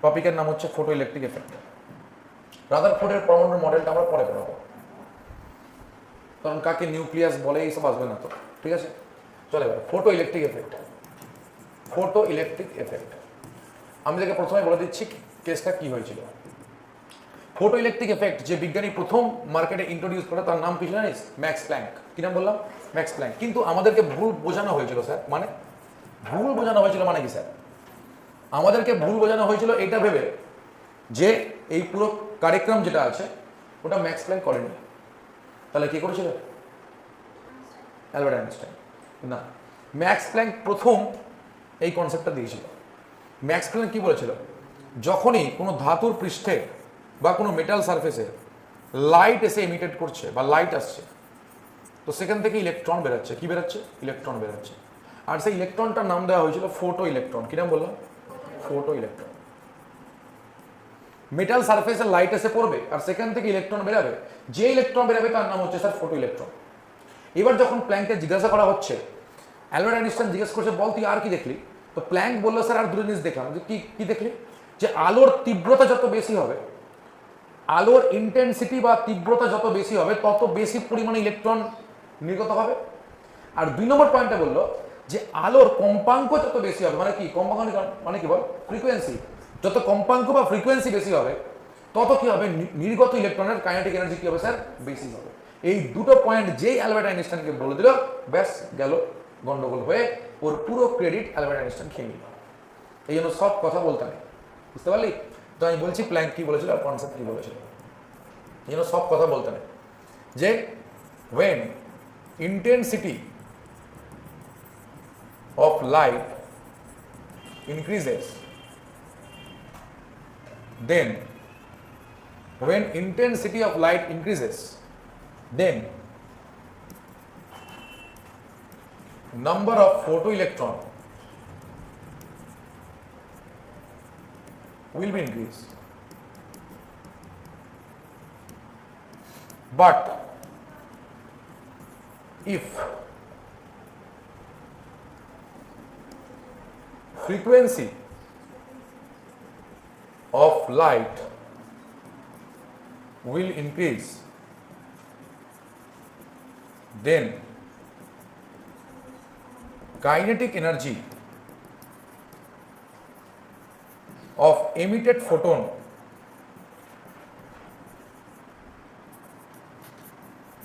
টপিকের নাম হচ্ছে ফটো ইলেকট্রিক এফেক্ট। রাদারফোর্ডের পরমাণুর মডেলটা আমরা পরে পড়াবো, কারণ কাকে নিউক্লিয়াস বলে এইসব আসবে না তো, ঠিক আছে। চলে এবার photo electric effect. Photo electric effect আমি তোকে প্রথমে বলে দিচ্ছি কেসটা কি হয়েছিল। ফটো ইলেকট্রিক এফেক্ট যে বিজ্ঞানী প্রথম মার্কেটে ইন্ট্রোডিউস করে তার নাম কি জানিস? Max Planck. কি নাম বললাম? Max Planck. কিন্তু আমাদেরকে ভুল বোঝানো হয়েছিল স্যার, মানে ভুল বোঝানো হয়েছিল মানে কি স্যার? আমাদেরকে ভুল বোঝানো হয়েছিল এটা ভেবে যে এই পুরো কারিক্রম যেটা আছে ওটা ম্যাক্স প্ল্যাঙ্ক করেনি। তাহলে কি করেছিল? Albert Einstein. না, ম্যাক্স প্ল্যাঙ্ক প্রথম এই কনসেপ্টটা দিয়েছিল। ম্যাক্স প্ল্যাঙ্ক কি বলেছিল? যখনই কোনো ধাতুর পৃষ্ঠে বা কোনো মেটাল সারফেসে লাইট এসে ইমিটেট করছে বা লাইট আসছে, তো সেখান থেকে ইলেকট্রন বেরোচ্ছে। কি বেরোচ্ছে? ইলেকট্রন বেরোচ্ছে। আর সেই ইলেকট্রনটার নাম দেওয়া হয়েছিল ফোটো ইলেকট্রন। কি নাম বললাম? Photo electron. মেটাল সারফেসে লাইট এসে পড়বে আর সেখান থেকে ইলেকট্রন বেরোবে, যে ইলেকট্রন বেরোবে তার নাম হচ্ছে স্যার ফোটো ইলেকট্রন। এবার যখন প্ল্যাঙ্ককে জিজ্ঞাসা করা হচ্ছে, অ্যালবার্ট আইনস্টাইন জিজ্ঞেস করছে বল তুই আর কি দেখলি, তো প্ল্যাঙ্ক বললো স্যার আর দুটো জিনিস দেখলাম। যে কি কি দেখলি? যে আলোর তীব্রতা যত বেশি হবে, আলোর ইন্টেন্সিটি বা তীব্রতা যত বেশি হবে তত বেশি পরিমাণে ইলেকট্রন নির্গত হবে। আর 2 নম্বর পয়েন্টে বললো যে আলোর কম্পাঙ্ক যত বেশি হবে, মানে কি কম্পাঙ্ক মানে কি বল? ফ্রিকোয়েন্সি। যত কম্পাঙ্ক বা ফ্রিকোয়েন্সি বেশি হবে তত কি হবে? নির্গত ইলেকট্রনের কাইনেটিক এনার্জি কি হবে স্যার? বেশি হবে। এই দুটো পয়েন্ট যেই অ্যালবার্ট আইনস্টাইনকে বলে দিল, ব্যাস গেল গন্ডগোল হয়ে ওর পুরো ক্রেডিট অ্যালবার্ট আইনস্টাইন খেয়ে নিল। এই জন্য সব কথা বলতে নেই, বুঝতে পারলি? তো আমি বলছি প্ল্যাঙ্ক কি বলেছিল আর কনসেপ্ট কি বলেছিল। এই জন্য সব কথা বলতে নেই। যে when intensity of light increases, then when intensity of light increases, then number of photoelectron will be increased. But if frequency of light will increase, then kinetic energy of emitted photon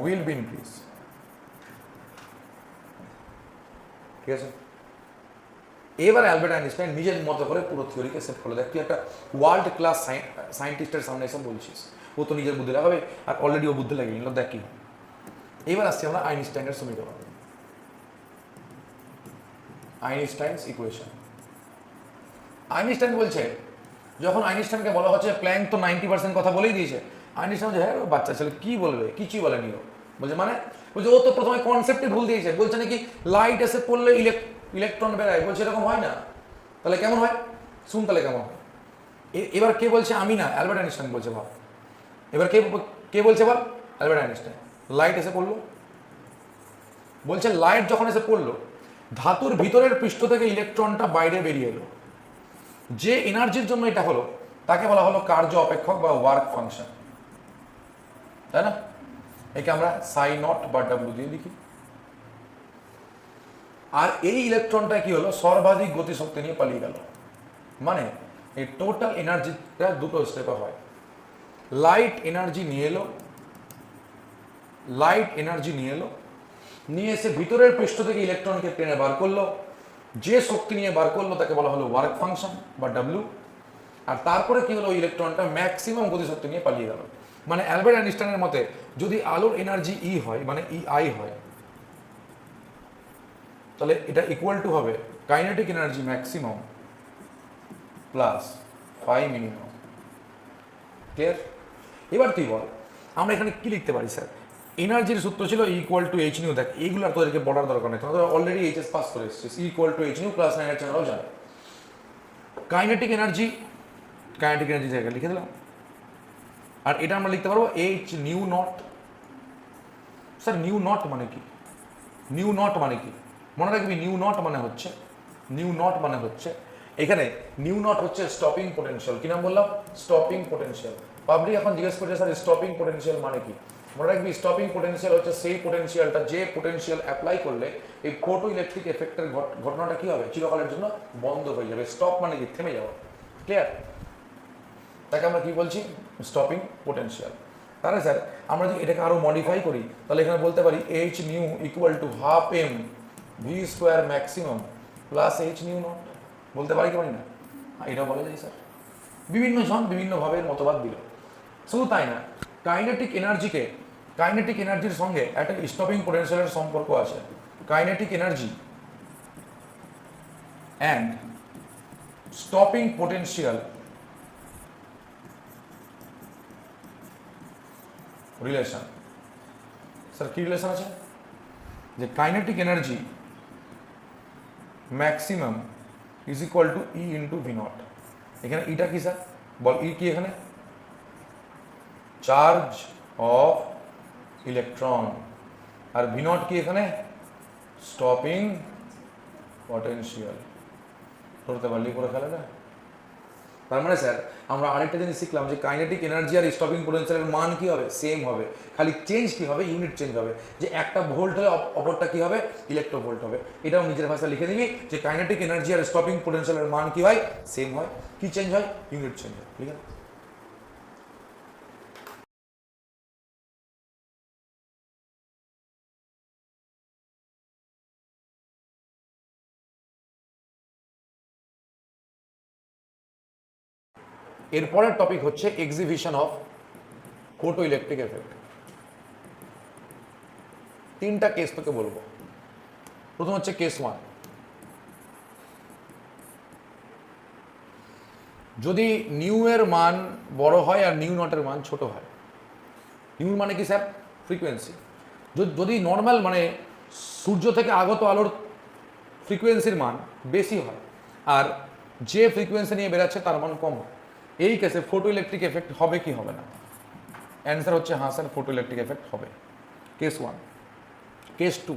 will be increased. ঠিক আছে? এবার Albert Einstein নিজের মতো করে পুরো থিওরিকে set করে দেখ। তুই একটা ওয়ার্ল্ড ক্লাস সায়েন্টিস্টের সামনে এসে বলছিস, ও তো নিজের বুদ্ধি লাগাবে, আর অলরেডি ও বুদ্ধি লাগিয়ে নিল। দেখ কি এবার আসছি আমরা আইনস্টাইনের সমীকরণ, আইনস্টাইনস ইকুয়েশন। আইনস্টাইন বলছে, যখন আইনস্টাইনকে বলা হচ্ছে প্ল্যাঙ্ক তো 90% কথা বলেই দিয়েছে, আইনস্টাইন বলছে হ্যাঁ বাচ্চা ছেলে কি বলবে, কিছুই বলেনি ও। বলছে মানে বলছে ও তো প্রথমে কনসেপ্টে ভুল দিয়েছে। বলছে নাকি লাইট এসে পড়লে ইলেকট্রন বেরোয়। বলছে এরকম হয় না। তাহলে কেমন হয় শুন, তাহলে কেমন হয়। এবার কে বলছে? আমি না, অ্যালবার্ট আইনস্টাইন বলছে। ভাব এবার কে বলছে বল? Albert Einstein. লাইট এসে পড়লো, বলছে লাইট যখন এসে পড়লো ধাতুর ভিতরের পৃষ্ঠ থেকে ইলেকট্রনটা বাইরে বেরিয়ে এলো। যে এনার্জির জন্য এটা হলো তাকে বলা হলো কার্য অপেক্ষক বা ওয়ার্ক ফাংশন, তাই না? একে আমরা সাই নট বা ডাব্লিউ দিয়ে লিখি। আর এই ইলেকট্রনটা কি হলো? সর্বাধিক গতিশক্তি নিয়ে পালিয়ে গেল। মানে এই টোটাল এনার্জিটা দুটো স্টেপে হয়। লাইট এনার্জি নিয়ে এলো, নিয়ে এসে ভিতরের পৃষ্ঠ থেকে ইলেকট্রনকে টেনে বার করলো। যে শক্তি নিয়ে বার করলো তাকে বলা হলো ওয়ার্ক ফাংশন বা ডাব্লিউ। আর তারপরে কি হলো? ইলেকট্রনটা ম্যাক্সিমাম গতিশক্তি নিয়ে পালিয়ে গেল। মানে অ্যালবার্ট আইনস্টাইনের মতে যদি আলোর এনার্জি ই হয়, মানে ই আই হয়, তাহলে এটা ইকুয়াল টু হবে kinetic energy maximum plus phi minimum. Clear? এবার তুই বল আমরা এখানে কি লিখতে পারি স্যার? এনার্জির সূত্র ছিল ইকুয়াল টু এইচ নিউ। দেখ এইগুলো আর তোদেরকে পড়ার দরকার নেই, তোমরা অলরেডি এইচএস পাস করে এসেছিস। Equal to H new class 9 এর চ্যানেলও জানো। কাইনেটিক এনার্জি জায়গায় লিখে দিলাম। আর এটা আমরা লিখতে পারবো H nu not. Sir new not মানে কি? নিউ নট মানে কি মনে রাখবি? নিউ নট মানে হচ্ছে এখানে নিউ নট হচ্ছে স্টপিং পোটেনশিয়াল। কি নাম বললাম? Stopping potential. পাবলিক এখন জিজ্ঞেস করছে স্যার স্টপিং পোটেনশিয়াল মানে কি? মনে রাখবি স্টপিং পোটেনশিয়াল হচ্ছে সেই পোটেনশিয়ালটা যে পোটেনশিয়াল অ্যাপ্লাই করলে এই ফোটো ইলেকট্রিক এফেক্টের ঘটনাটা কি হবে? চিরকালের জন্য বন্ধ হয়ে যাবে। স্টপ মানে কি? থেমে যাওয়া। ক্লিয়ার? তাকে আমরা কি বলছি? Stopping potential. তাহলে স্যার আমরা যদি এটাকে আরো মডিফাই করি তাহলে এখানে বলতে পারি h nu equal to half m v square maximum plus h nu not. বলতে পারি কি পারি না? এটাও বলা যায় স্যার। বিভিন্ন জন বিভিন্নভাবে মতবাদ দিল। শুধু তাই না, কাইনেটিক এনার্জির সঙ্গে একটা স্টপিং পোটেনশিয়ালের সম্পর্ক আছে। Kinetic energy and stopping potential relation. Sir কি রিলেশন আছে? যে kinetic energy maximum is equal to e into v not. এখানে ইটা কি স্যার? বল ই কি এখানে? Charge of electron. আর ভি নট কি এখানে? Stopping potential. ধরতে পারলি করে ফেলে না? তার মানে স্যার আমরা আরেকটা জিনিস শিখলাম যে কাইনেটিক এনার্জি আর স্টপিং পোটেনশিয়ালের মান কি হবে? সেম হবে, খালি চেঞ্জ কি হবে? ইউনিট চেঞ্জ হবে। যে একটা ভোল্ট হলে অপরটা কি হবে? ইলেকট্রোভোল্ট হবে। এটাও নিজের ভাষায় লিখে দিবি যে কাইনেটিক এনার্জি আর স্টপিং পোটেনশিয়ালের মান কি হয়? সেম হয়। কি চেঞ্জ হয়? ইউনিট চেঞ্জ হয়। ঠিক আছে? এরপরের টপিক হচ্ছে exhibition of photo electric effect. তিনটা কেস তোকে বলবো। প্রথম হচ্ছে কেস 1। যদি নিউ এর মান বড় হয় আর নিউ নটের মান ছোট হয়। নিউ মানে কি স্যার? ফ্রিকোয়েন্সি। যদি নর্মাল মানে সূর্য থেকে আগত আলোর ফ্রিকোয়েন্সির মান বেশি হয় আর যে ফ্রিকোয়েন্সি নিয়ে বেরাচ্ছে তার মান কম হয়, এই কেসে ফোটো ইলেকট্রিক এফেক্ট হবে কি হবে না? অ্যান্সার হচ্ছে হ্যাঁ স্যার, ফোটো ইলেকট্রিক এফেক্ট হবে। কেস 1। কেস 2,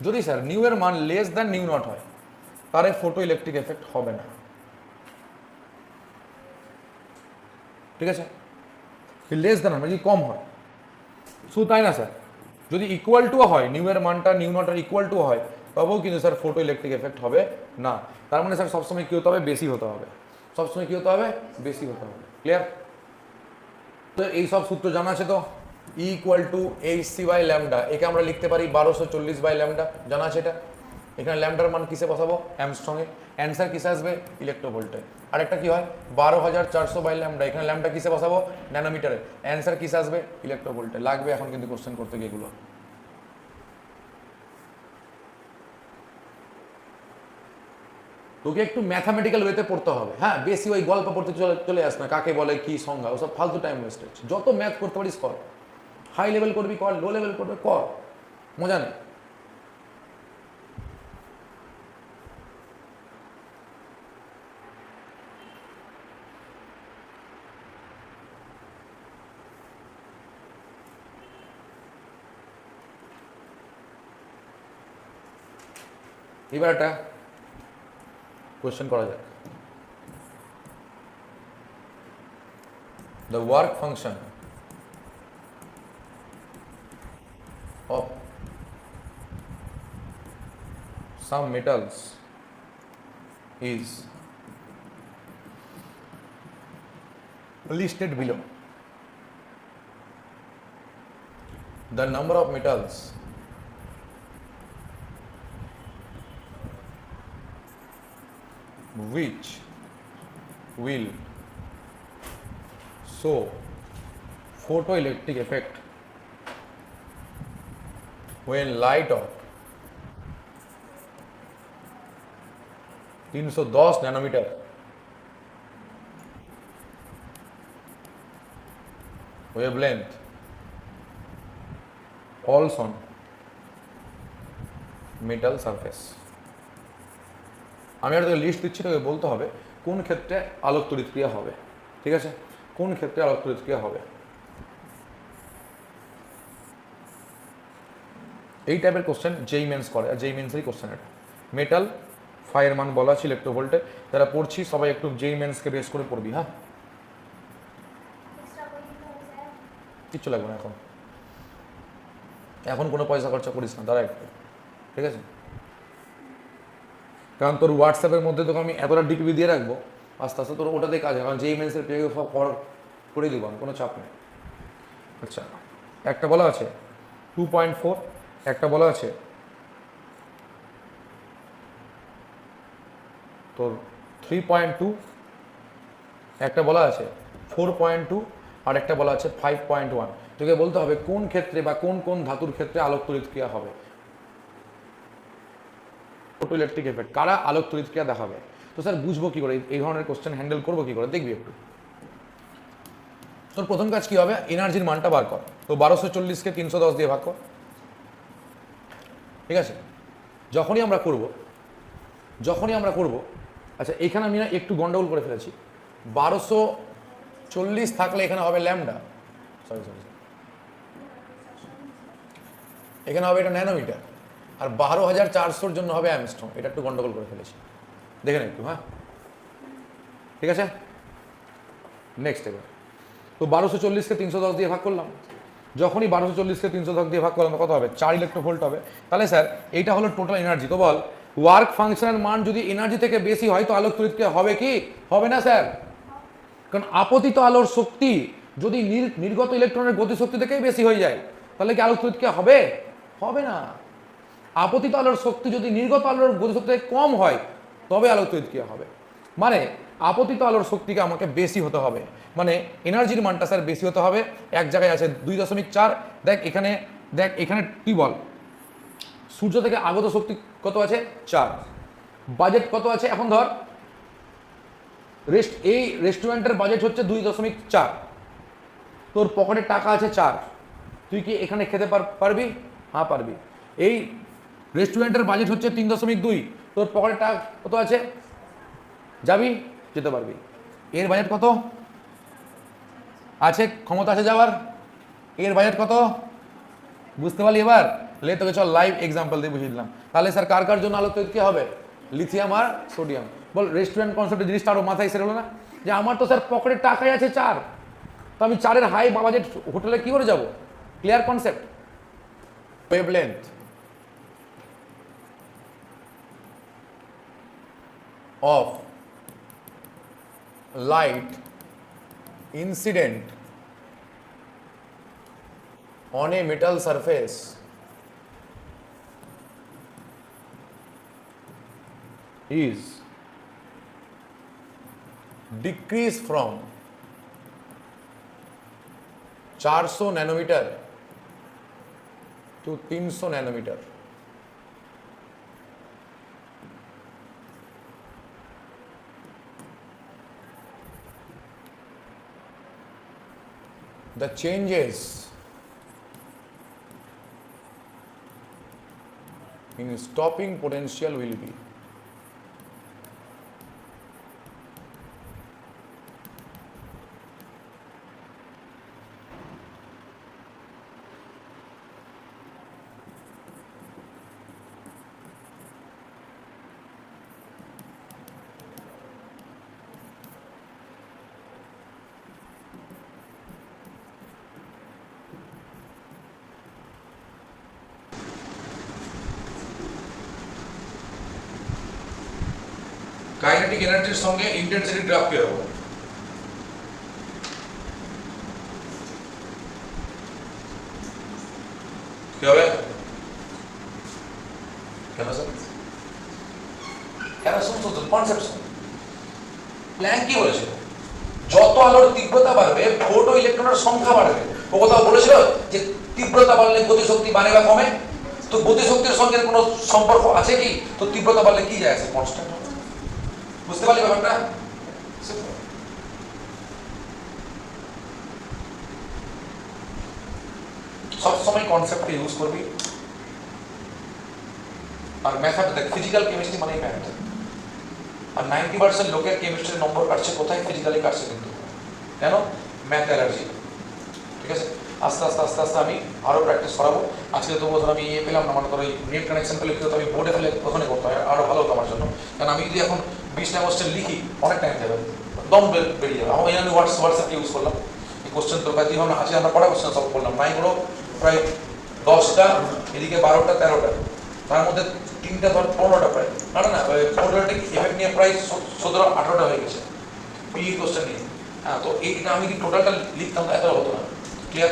যদি স্যার নিউ এর মান লেস দ্যান নিউ নট হয় তাহলে ফোটো ইলেকট্রিক এফেক্ট হবে না। ঠিক আছে? লেস দ্যান মানে যদি কম হয়। শুধু তাই না স্যার, যদি ইকুয়াল টু হয়, নিউ এর মানটা নিউ নটের ইকুয়াল টু হয় তবেও কিন্তু স্যার ফোটো ইলেকট্রিক এফেক্ট হবে না। তার মানে স্যার সবসময় কী হতে হবে? বেশি হতে হবে। সবসময় কী হতে হবে? বেশি হতে হবে। ক্লিয়ার? তো এই সব সূত্র জানা আছে তো? E equal to h c by lambda, একে আমরা লিখতে পারি 1240 বাই ল্যামডা। জানা আছে এটা? এখানে ল্যামডার মান কিসে বসাবো? অ্যামস্ট্রংয়ে। অ্যান্সার কিসে আসবে? ইলেকট্রোভোল্টে। আরেকটা কি হয়? 12400 বাই ল্যামডা, এখানে ল্যামডা কিসে বসাবো? ন্যানোমিটারে। অ্যান্সার কিসে আসবে? ইলেকট্রোভোল্টে। লাগবে এখন কিন্তু কোশ্চেন করতে গিয়ে এগুলো। তোকে একটু ম্যাথামেটিক্যাল ওয়েতে পড়তে হবে। হ্যাঁ, বেশি ওই গল্প পড়তে চলে আস না, কাকে বলে কি সংজ্ঞা, ওসব ফালতু টাইম ওয়েস্টেজ। যত ম্যাথ করতে পারিস কর, হাই লেভেল করবি কর, লো লেভেল করবে কর, মজা নেই। এবার একটা কোয়েশ্চেন করা যাক। The work function of some metals is listed below. The number of metals which will show photoelectric effect when light of 310 nanometre wavelength falls on metal surface। আমি আর তোকে লিস্ট দিচ্ছি, তোকে বলতে হবে কোন ক্ষেত্রে আলোক তড়িৎক্রিয়া হবে। ঠিক আছে? কোন ক্ষেত্রে আলোক তড়িৎক্রিয়া হবে। এই টাইপের কোশ্চেন যেই মেন্স করে, আর যেই মেন্সেরই কোশ্চেন এটা। মেটাল ফাইয়ের মান বলা আছে ইলেকট্রোভোল্টে। যারা পড়ছি সবাই একটু যেই মেন্সকে বেস করে পড়বি, হ্যাঁ কিচ্ছু লাগবে না এখন, এখন কোনো পয়সা খরচা করিস না, দাঁড়া একটু, ঠিক আছে? কারণ তোর হোয়াটসঅ্যাপের মধ্যে তোকে আমি এতটা ডিগ্রি দিয়ে রাখবো, আস্তে আস্তে তোর ওটাতেই কাজ হয়, কারণ যেই মেন্সের পেয়ে সব করে দিব আমি, কোনো চাপ নেই। আচ্ছা, একটা বলা আছে 2.4, একটা বলা আছে তোর 3.2, একটা বলা আছে 4.2, আর একটা বলা আছে 5.1। তোকে বলতে হবে কোন ক্ষেত্রে বা কোন কোন ধাতুর ক্ষেত্রে আলোক তড়িৎক্রিয়া হবে, ফটো ইলেকট্রিক এফেক্ট, কারা আলোক তড়িৎক্রিয়া দেখাবে। তো স্যার বুঝবো কি করে, এই ধরনের কোশ্চেন হ্যান্ডেল করবো কি করে, দেখবি একটু। তোর প্রথম কাজ কি হবে, এনার্জির মানটা বার কর। তো 1240কে 310 দিয়ে ভাগ কর, ঠিক আছে? যখনই আমরা করব, আচ্ছা এখানে আমি না একটু গন্ডগোল করে ফেলেছি। 1240 থাকলে এখানে হবে ল্যামডা, সরি এখানে হবে এটা ন্যানোমিটার, আর 12400-র জন্য হবে অ্যামস্ট্রং। এটা একটু গন্ডগোল করে ফেলেছি, দেখে নেন একটু, হ্যাঁ ঠিক আছে। নেক্সট এবার তো 1240কে 310 দিয়ে ভাগ করলাম, যখনই 1240কে 310 দিয়ে ভাগ করলাম কত হবে, 4 ইলেকট্রোভোল্ট হবে। তাহলে স্যার এইটা হলো টোটাল এনার্জি। তো বল ওয়ার্ক ফাংশনের মান যদি এনার্জি থেকে বেশি হয় তো আলোক তড়িৎক্রিয়া হবে কি হবে না স্যার? কারণ আপতিত আলোর শক্তি যদি নির্গত ইলেকট্রনের গতিশক্তি থেকেই বেশি হয়ে যায় তাহলে কি আলোক তড়িৎক্রিয়া হবে? হবে না। আপতিত আলোর শক্তি যদি নির্গত আলোর গতিশক্তি থেকে কম হয় তবে আলোক তড়িৎক্রিয়া হবে। মানে আপতিত আলোর শক্তিকে আমাকে বেশি হতে হবে, মানে এনার্জির মানটা স্যার বেশি হতে হবে। এক জায়গায় আছে 2.4, দেখ এখানে তুই বল সূর্য থেকে আগত শক্তি কত আছে, 4। বাজেট কত আছে, এখন ধর এই রেস্টুরেন্টের বাজেট হচ্ছে 2.4, তোর পকেটে টাকা আছে 4, তুই কি এখানে খেতে পারবি? হ্যাঁ পারবি। এই রেস্টুরেন্টের বাজেট হচ্ছে 3.2, তোর পকেটে টাকা কত আছে, যাবি, যেতে পারবি। এর বাজেট কত আছে, ক্ষমতা আছে যাওয়ার, এর বাজেট কত বুঝতে পারলি? এবার লে তোকে চল লাইভ এক্সাম্পল দিয়ে বুঝিয়ে দিলাম। তাহলে স্যার কার কার জন্য আলোক তড়িৎক্রিয়া হবে, লিথিয়াম আর সোডিয়াম। বল রেস্টুরেন্ট কনসেপ্টের জিনিসটা আরো মাথায় এসে হলো না, যে আমার তো স্যার পকেটে টাকাই আছে 4, তো আমি 4-এর হাই বাজেট হোটেলে কি করে যাব? Clear concept. Wavelength of light incident on a metal surface is decreased from 400 nanometer to 300 nanometer. The changes in stopping potential will be kinetic এনার্জির সঙ্গে ইন্টেন্সিটি গ্রাফ কি হবে? কি হবে? কেন স্যার? কেন শুনছো তো কনসেপ্ট শুন। প্ল্যাঙ্ক কি বলেছিল? যত আলোর তীব্রতা বাড়বে ফোটো ইলেকট্রনের সংখ্যা বাড়বে। ও কথা বলেছিল যে তীব্রতা বাড়লে গতিশক্তি বাড়ে বা কমে। তো গতিশক্তির সঙ্গে কোনো সম্পর্ক আছে কি? তো তীব্রতা বাড়লে কি যায়, কনস্ট্যান্ট। বুঝতে পারলি ব্যাপারটা? সবসময় কনসেপ্টকে ইউজ করবি। আর ম্যাথড দেখ, ফিজিক্যাল কেমিস্ট্রি মানে ম্যাথ। আর 90% লোকের কেমিস্ট্রি নম্বর কাটছে কোথায়? ফিজিক্যালি কাটছে। কিন্তু কেন? Math allergy. ঠিক আছে, আস্তে আস্তে আস্তে আস্তে আমি আরও প্র্যাকটিস করাবো। আজকে তো ধর আমি পেলাম না, মানে ধরো এই নেট কানেকশন পেলে কিন্তু আমি বোর্ডে ফেলে ওখানে করতে হয়, আরও ভালো হতো আমার জন্য। কারণ আমি যদি এখন 20টা কোশ্চেন লিখি অনেক টাইম যাবে, দম বেরিয়ে যাবে। আমি হোয়াটসঅ্যাপকে ইউজ করলাম, এই কোশ্চেন তো কাজে আমরা আজকে আমরা কটা কোশ্চেন সলভ করলাম, নাই হলো প্রায় 10টা, এদিকে 12টা 13টা, তার মধ্যে 3টা ধর 15টা প্রায়, না না 15টা এফেক্ট নিয়ে প্রায় 17-18টা হয়ে গেছে পিই কোশ্চেন নিয়ে। হ্যাঁ, তো এইটা আমি যদি টোটালটা লিখতাম এত হতো না। ক্লিয়ার?